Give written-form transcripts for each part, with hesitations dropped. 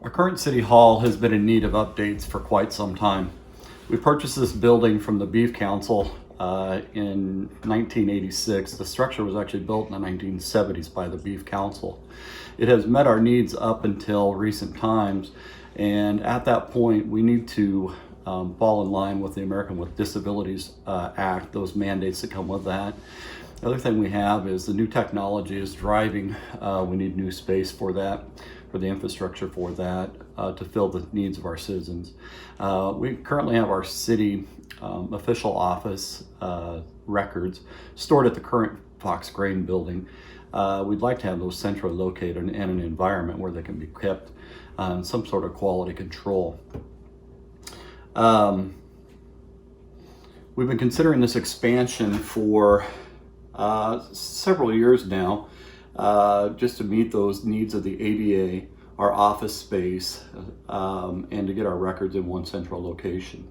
Our current City Hall has been in need of updates for quite some time. We purchased this building from the Beef Council in 1986. The structure was actually built in the 1970s by the Beef Council. It has met our needs up until recent times, and at that point we need to fall in line with the American with Disabilities Act, those mandates that come with that. The other thing we have is the new technology is driving. We need new space for that, for the infrastructure for that, to fill the needs of our citizens. We currently have our city official office records stored at the current Fox Grain building. We'd like to have those centrally located in an environment where they can be kept on some sort of quality control. We've been considering this expansion for several years now, just to meet those needs of the ADA, our office space, and to get our records in one central location.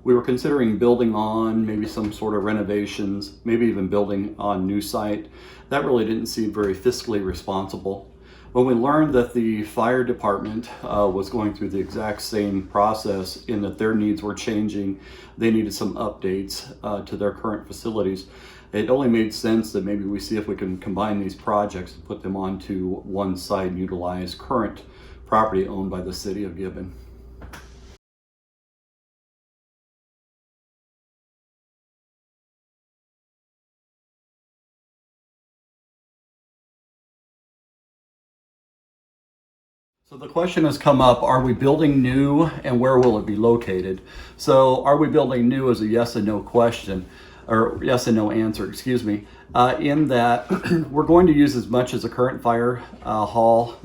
We were considering building on maybe some sort of renovations, maybe even building on new site. That really didn't seem very fiscally responsible. When we learned that the fire department was going through the exact same process in that their needs were changing, they needed some updates to their current facilities, it only made sense that maybe we see if we can combine these projects and put them onto one site and utilize current property owned by the city of Gibbon. So the question has come up, are we building new and where will it be located? So are we building new is a yes and no question, or yes and no answer, excuse me, in that we're going to use as much as the current fire hall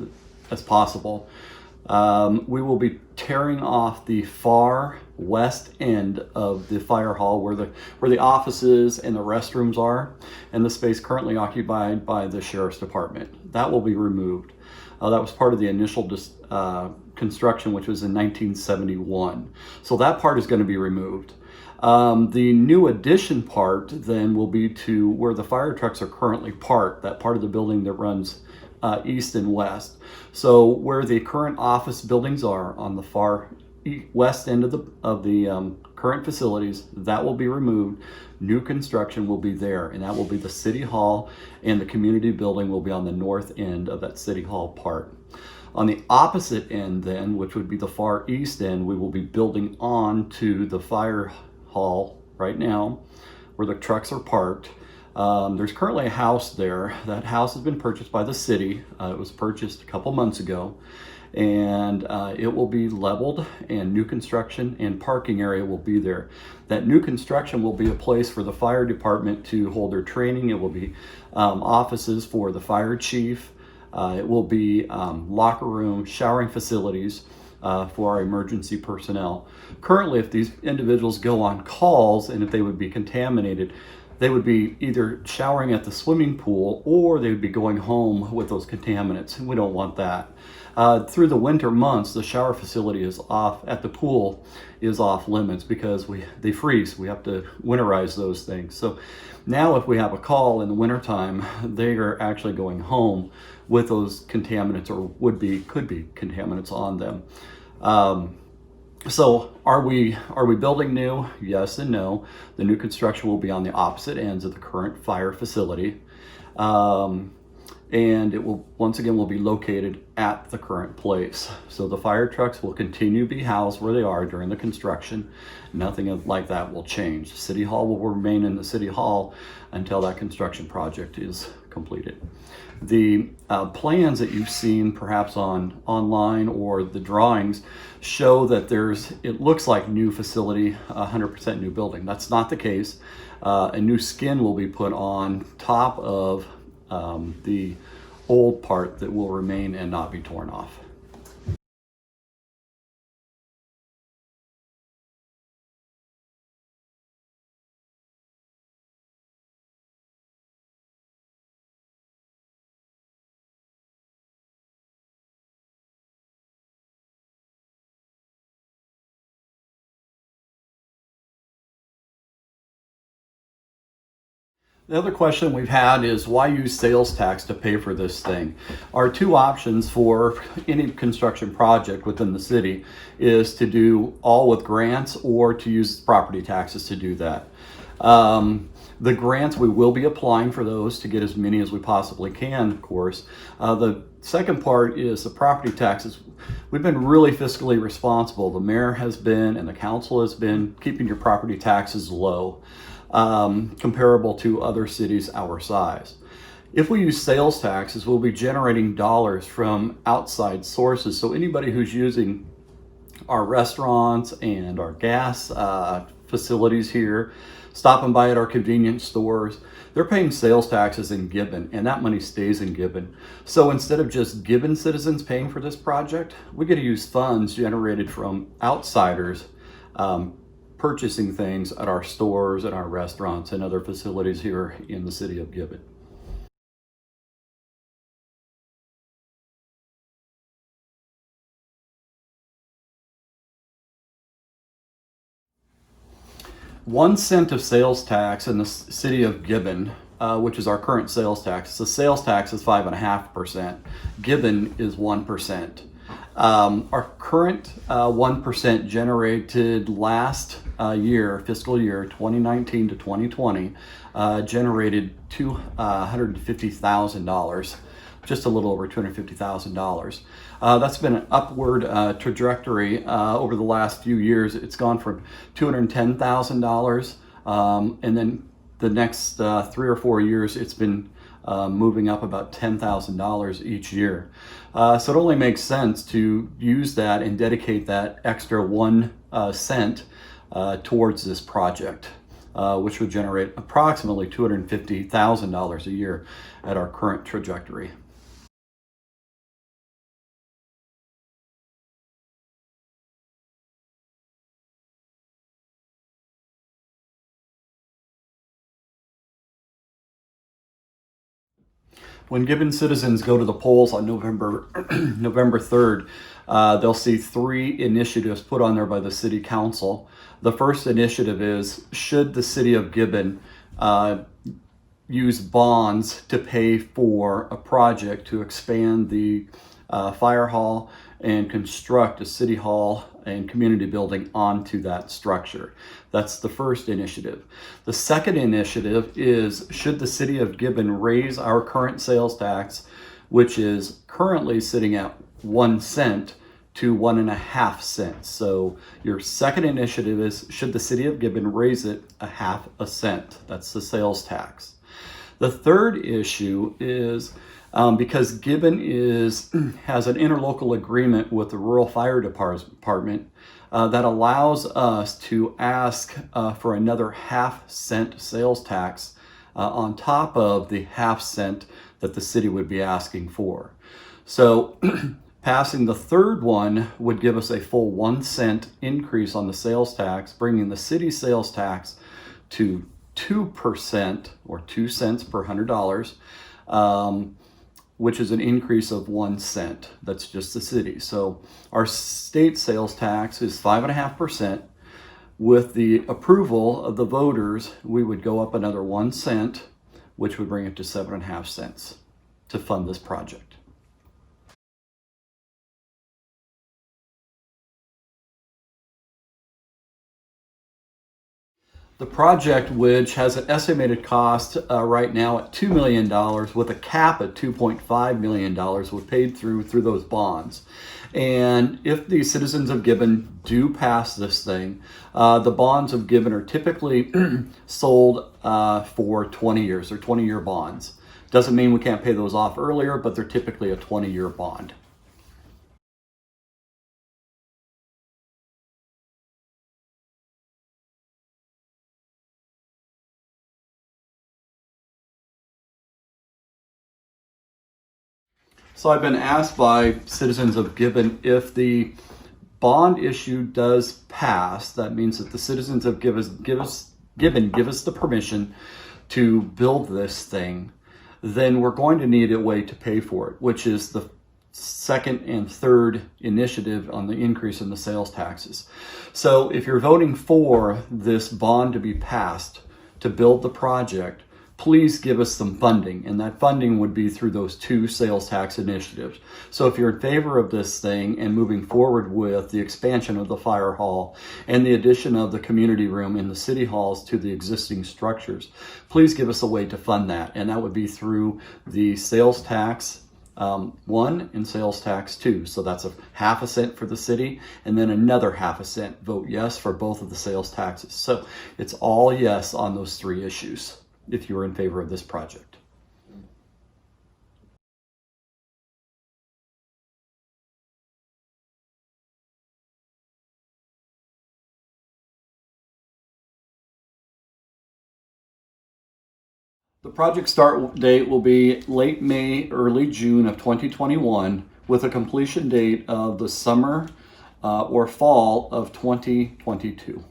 as possible. We will be tearing off the far west end of the fire hall where the offices and the restrooms are, and the space currently occupied by the sheriff's department. That will be removed. That was part of the initial construction, which was in 1971. So that part is going to be removed. The new addition part then will be to where the fire trucks are currently parked, that part of the building that runs east and west. So where the current office buildings are on the far west end of the current facilities, that will be removed. New construction will be there, and that will be the city hall, and the community building will be on the north end of that city hall part. On the opposite end then, which would be the far east end, we will be building on to the fire hall right now where the trucks are parked. There's currently a house there. That house has been purchased by the city. It was purchased a couple months ago, and it will be leveled, and new construction and parking area will be there. That new construction will be a place for the fire department to hold their training. It will be offices for the fire chief. It will be locker room, showering facilities for our emergency personnel. Currently, if these individuals go on calls and if they would be contaminated, they would be either showering at the swimming pool or they would be going home with those contaminants. We don't want that. Through the winter months, the shower facility is off at the pool is off limits because they freeze. We have to winterize those things. So now if we have a call in the wintertime, they are actually going home with those contaminants, or could be contaminants on them. So are we building new? Yes and no. The new construction will be on the opposite ends of the current fire facility. And it will, once again, will be located at the current place. So the fire trucks will continue to be housed where they are during the construction. Nothing like that will change. City Hall will remain in the City Hall until that construction project is completed. The plans that you've seen perhaps online or the drawings show that it looks like new facility, 100% new building. That's not the case. A new skin will be put on top of the old part that will remain and not be torn off. The other question we've had is why use sales tax to pay for this thing? Our two options for any construction project within the city is to do all with grants or to use property taxes to do that. The grants, we will be applying for those to get as many as we possibly can, of course. The second part is the property taxes. We've been really fiscally responsible. The mayor has been and the council has been keeping your property taxes low. Comparable to other cities our size. If we use sales taxes, we'll be generating dollars from outside sources. So anybody who's using our restaurants and our gas facilities here, stopping by at our convenience stores, they're paying sales taxes in Gibbon, and that money stays in Gibbon. So instead of just Gibbon citizens paying for this project, we get to use funds generated from outsiders purchasing things at our stores and our restaurants and other facilities here in the city of Gibbon. $0.01 of sales tax in the city of Gibbon, which is our current sales tax. The sales tax is 5.5%. Gibbon is 1%. Our current 1% generated last year, fiscal year 2019 to 2020, generated $250,000, just a little over $250,000. That's been an upward trajectory over the last few years. It's gone from $210,000, and then the next 3 or 4 years, it's been moving up about $10,000 each year. So it only makes sense to use that and dedicate that extra 1 cent towards this project, which would generate approximately $250,000 a year at our current trajectory. When Gibbon citizens go to the polls on November 3rd, they'll see 3 initiatives put on there by the city council. The first initiative is, should the city of Gibbon use bonds to pay for a project to expand the Firehall and construct a city hall and community building onto that structure? That's the first initiative. The second initiative is, should the city of Gibbon raise our current sales tax, which is currently sitting at 1 cent, to 1.5 cents. So your second initiative is, should the city of Gibbon raise it 0.5 cent? That's the sales tax. The third issue is, because Gibbon has an interlocal agreement with the Rural Fire Department that allows us to ask for another 0.5 cent sales tax on top of the 0.5 cent that the city would be asking for. So passing the third one would give us a full 1 cent increase on the sales tax, bringing the city sales tax to 2% or 2 cents per $100. Which is an increase of 1 cent. That's just the city. So our state sales tax is 5.5%. With the approval of the voters, we would go up another 1 cent, which would bring it to 7.5 cents to fund this project. The project, which has an estimated cost right now at $2 million with a cap at $2.5 million, was paid through those bonds. And if the citizens of Gibbon do pass this thing, the bonds of Gibbon are typically sold for 20 years. They're 20-year bonds. Doesn't mean we can't pay those off earlier, but they're typically a 20-year bond. So I've been asked by citizens of Gibbon, if the bond issue does pass, that means that the citizens of Gibbon give us the permission to build this thing, then we're going to need a way to pay for it, which is the second and third initiative on the increase in the sales taxes. So if you're voting for this bond to be passed to build the project, please give us some funding. And that funding would be through those 2 sales tax initiatives. So if you're in favor of this thing and moving forward with the expansion of the fire hall and the addition of the community room in the city halls to the existing structures, please give us a way to fund that. And that would be through the sales tax 1 and sales tax 2. So that's a half a cent for the city and then another half a cent. Vote yes for both of the sales taxes. So it's all yes on those 3 issues if you are in favor of this project. The project start date will be late May, early June of 2021 with a completion date of the summer or fall of 2022.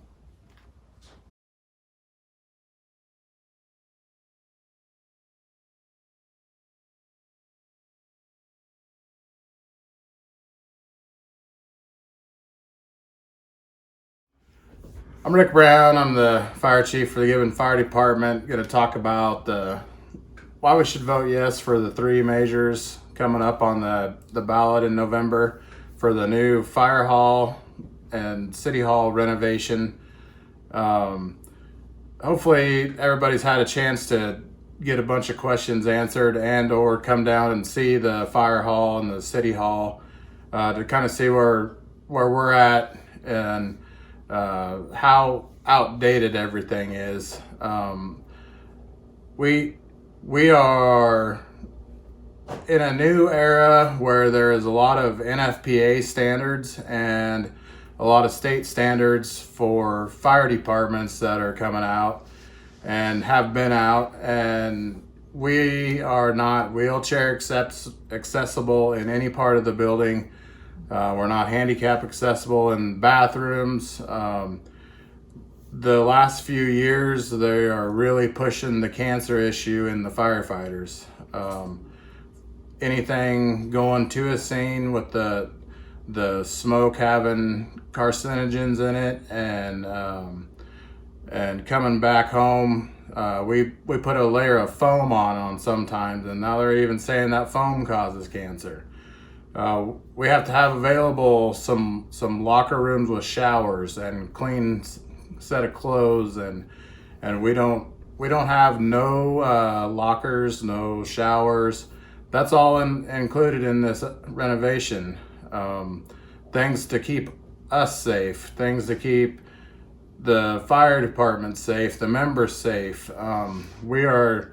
I'm Rick Brown. I'm the fire chief for the Gibbon Fire Department. Going to talk about why we should vote yes for the 3 measures coming up on the ballot in November for the new fire hall and city hall renovation. Hopefully everybody's had a chance to get a bunch of questions answered and or come down and see the fire hall and the city hall to kind of see where we're at and how outdated everything is. We are in a new era where there is a lot of NFPA standards and a lot of state standards for fire departments that are coming out and have been out, and we are not wheelchair accessible in any part of the building. We're not handicap accessible in bathrooms. The last few years, they are really pushing the cancer issue in the firefighters. Anything going to a scene with the smoke having carcinogens in it, and coming back home, we put a layer of foam on sometimes, and now they're even saying that foam causes cancer. We have to have available some locker rooms with showers and clean set of clothes, and we don't have no lockers, no showers. That's all included in this renovation. Things to keep us safe, things to keep the fire department safe, the members safe. We are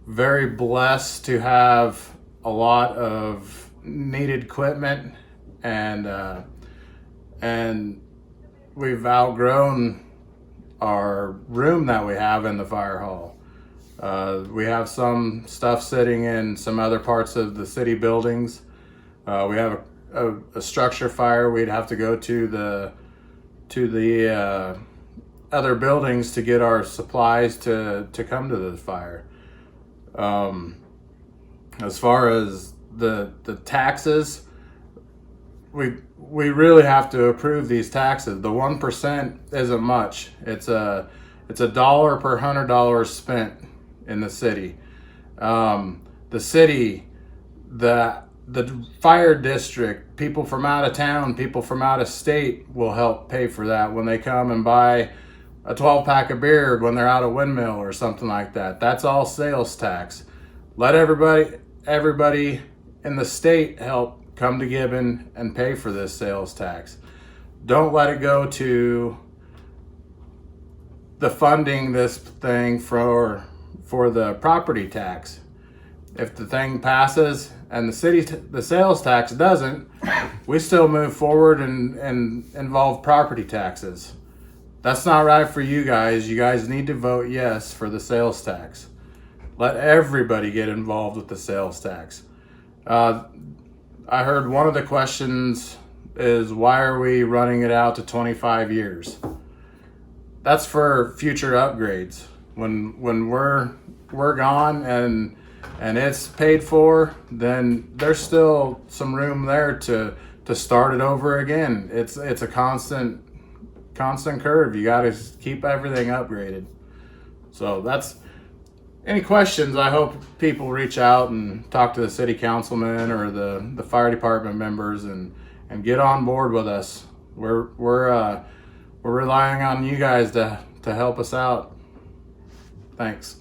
very blessed to have a lot of needed equipment, and we've outgrown our room that we have in the fire hall. We have some stuff sitting in some other parts of the city buildings. We have a structure fire. We'd have to go to the other buildings to get our supplies to come to the fire. As far as the taxes, we really have to approve these taxes. The 1% isn't much. It's a $1 per $100 spent in the city. The city, the fire district, people from out of town, people from out of state will help pay for that when they come and buy a 12-pack of beer when they're out of Windmill or something like that. That's all sales tax. Let everybody in the state help come to Gibbon and pay for this sales tax. Don't let it go to the funding this thing for the property tax. If the thing passes and the sales tax doesn't, we still move forward and involve property taxes. That's not right for you guys. You guys need to vote yes for the sales tax. Let everybody get involved with the sales tax. I heard one of the questions is, why are we running it out to 25 years? That's for future upgrades. When we're gone and it's paid for, then there's still some room there to start it over again. It's a constant curve. You got to keep everything upgraded. So that's any questions, I hope people reach out and talk to the city councilman or the fire department members and get on board with us. We're relying on you guys to help us out. Thanks.